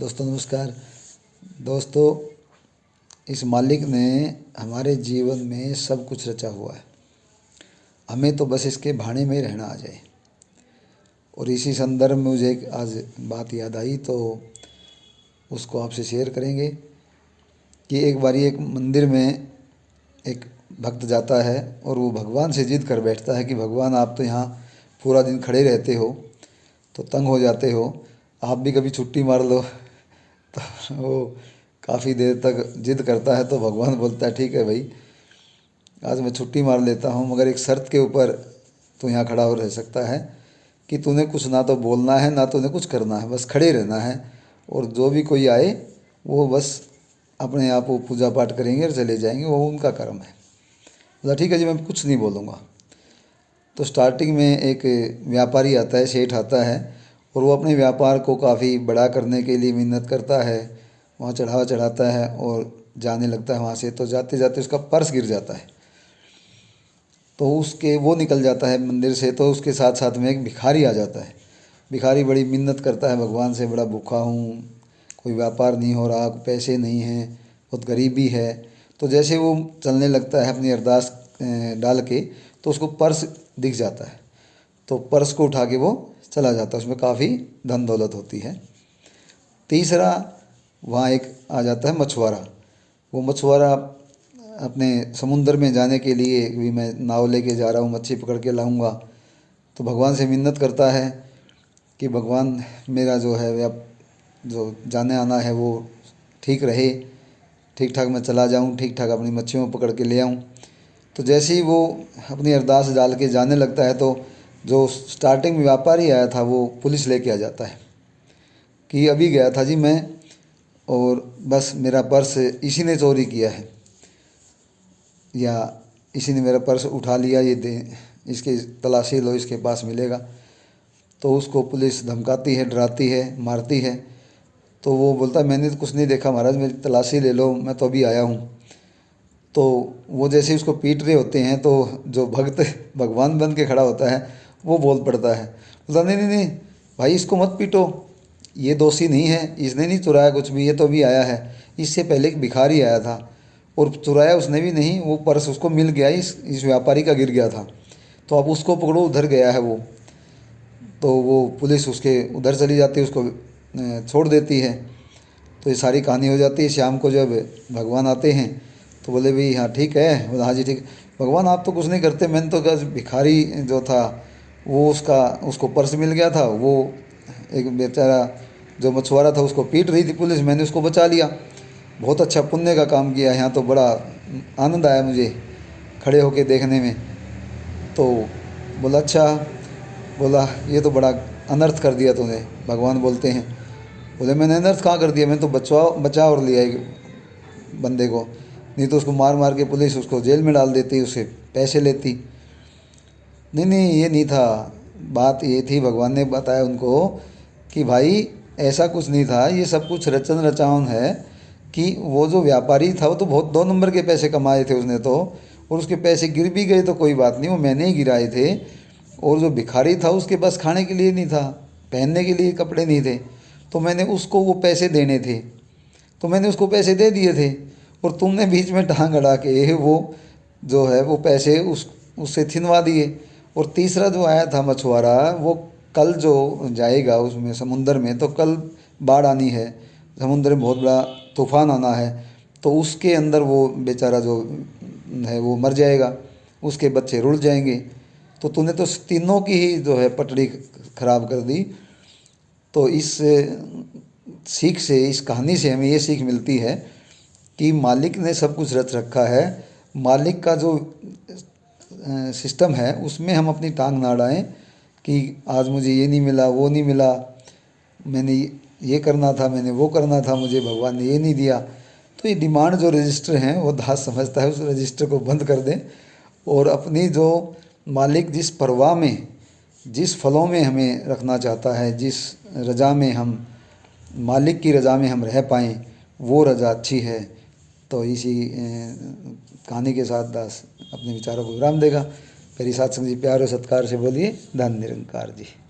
दोस्तों नमस्कार। दोस्तों, इस मालिक ने हमारे जीवन में सब कुछ रचा हुआ है। हमें तो बस इसके भाने में ही रहना आ जाए। और इसी संदर्भ में मुझे एक आज बात याद आई, तो उसको आपसे शेयर करेंगे कि एक बारी एक मंदिर में एक भक्त जाता है और वो भगवान से जिद कर बैठता है कि भगवान, आप तो यहाँ पूरा दिन खड़े रहते हो तो तंग हो जाते हो, आप भी कभी छुट्टी मार लो। तो वो काफ़ी देर तक जिद करता है, तो भगवान बोलता है, ठीक है भाई, आज मैं छुट्टी मार लेता हूँ, मगर एक शर्त के ऊपर तू यहाँ खड़ा हो रह सकता है कि तूने कुछ ना तो बोलना है ना तूने कुछ करना है, बस खड़े रहना है। और जो भी कोई आए वो बस अपने आप वो पूजा पाठ करेंगे और चले जाएंगे, वो उनका कर्म है। बोला ठीक है जी, मैं कुछ नहीं बोलूँगा। तो स्टार्टिंग में एक व्यापारी आता है, सेठ आता है, और वो अपने व्यापार को काफ़ी बड़ा करने के लिए मेहनत करता है, वहाँ चढ़ावा चढ़ाता है और जाने लगता है वहाँ से। तो जाते जाते उसका पर्स गिर जाता है, तो उसके वो निकल जाता है मंदिर से। तो उसके साथ साथ में एक भिखारी आ जाता है। भिखारी बड़ी मिन्नत करता है भगवान से, बड़ा भूखा हूँ, कोई व्यापार नहीं हो रहा, पैसे नहीं हैं, बहुत गरीबी है। तो जैसे वो चलने लगता है अपनी अरदास डाल के, तो उसको पर्स दिख जाता है। तो पर्स को उठा के वो चला जाता है, उसमें काफ़ी धन दौलत होती है। तीसरा, वहाँ एक आ जाता है मछुआरा। वो मछुआरा अपने समुंदर में जाने के लिए भी, मैं नाव लेके जा रहा हूँ, मच्छी पकड़ के लाऊंगा। तो भगवान से मिन्नत करता है कि भगवान, मेरा जो है या जो जाने आना है वो ठीक रहे, ठीक ठाक मैं चला जाऊँ, ठीक ठाक अपनी मच्छियों पकड़ के ले आऊँ। तो जैसे ही वो अपनी अरदास डाल के जाने लगता है, तो जो स्टार्टिंग में व्यापारी आया था वो पुलिस लेके आ जाता है कि अभी गया था जी मैं, और बस मेरा पर्स इसी ने चोरी किया है, या इसी ने मेरा पर्स उठा लिया, ये दे, इसकी तलाशी लो, इसके पास मिलेगा। तो उसको पुलिस धमकाती है, डराती है, मारती है। तो वो बोलता है, मैंने तो कुछ नहीं देखा महाराज, मेरी तलाशी ले लो, मैं तो अभी आया हूँ। तो वो जैसे ही उसको पीट रहे होते हैं, तो जो भक्त भगवान बन के खड़ा होता है वो बोल पड़ता है, बोलता नहीं नहीं नहीं भाई, इसको मत पीटो, ये दोषी नहीं है, इसने नहीं चुराया कुछ भी, ये तो अभी आया है। इससे पहले एक भिखारी आया था और चुराया उसने भी नहीं, वो पर्स उसको मिल गया, इस व्यापारी का गिर गया था, तो अब उसको पकड़ो, उधर गया है वो। तो वो पुलिस उसके उधर चली जाती है, उसको छोड़ देती है। तो ये सारी कहानी हो जाती है। शाम को जब भगवान आते हैं तो बोले, भाई हाँ ठीक है, बोला हाँ जी ठीक। भगवान आप तो कुछ नहीं करते, मैंने तो बस भिखारी जो था वो उसको पर्स मिल गया था, वो एक बेचारा जो मछुआरा था उसको पीट रही थी पुलिस, मैंने उसको बचा लिया, बहुत अच्छा पुण्य का काम किया। यहाँ तो बड़ा आनंद आया मुझे खड़े होके देखने में। तो बोला अच्छा, बोला ये तो बड़ा अनर्थ कर दिया तूने। भगवान बोलते हैं, बोले मैंने अनर्थ कहाँ कर दिया, मैंने तो बचा और लिया एक बंदे को, नहीं तो उसको मार मार के पुलिस उसको जेल में डाल देती, उससे पैसे लेती। नहीं नहीं, ये नहीं था, बात ये थी, भगवान ने बताया उनको कि भाई ऐसा कुछ नहीं था, ये सब कुछ रचन रचावन है। कि वो जो व्यापारी था वो तो बहुत 2 नंबर के पैसे कमाए थे उसने तो, और उसके पैसे गिर भी गए तो कोई बात नहीं, वो मैंने ही गिराए थे। और जो भिखारी था उसके पास खाने के लिए नहीं था, पहनने के लिए कपड़े नहीं थे, तो मैंने उसको वो पैसे देने थे, तो मैंने उसको पैसे दे दिए थे। और तुमने बीच में टांग अड़ा के वो जो है वो पैसे उससे छिनवा दिए। और तीसरा जो आया था मछुआरा, वो कल जो जाएगा उसमें समुंदर में, तो कल बाढ़ आनी है, समुद्र में बहुत बड़ा तूफान आना है, तो उसके अंदर वो बेचारा जो है वो मर जाएगा, उसके बच्चे रुड़ जाएंगे। तो तूने तो तीनों की ही जो है पटड़ी खराब कर दी। तो इस सीख से, इस कहानी से हमें ये सीख मिलती है कि मालिक ने सब कुछ रच रखा है। मालिक का जो सिस्टम है उसमें हम अपनी टांग ना अड़ाएं कि आज मुझे ये नहीं मिला, वो नहीं मिला, मैंने ये करना था, मैंने वो करना था, मुझे भगवान ने ये नहीं दिया। तो ये डिमांड जो रजिस्टर हैं वो दास समझता है, उस रजिस्टर को बंद कर दें। और अपनी जो मालिक जिस परवाह में, जिस फलों में हमें रखना चाहता है, जिस रजा में हम मालिक की रजा में हम रह पाएँ, वो रजा अच्छी है। तो इसी कहानी के साथ दास अपने विचारों को विराम देगा। मेरी साथ संग जी प्यार और सत्कार से बोलिए, धन निरंकार जी।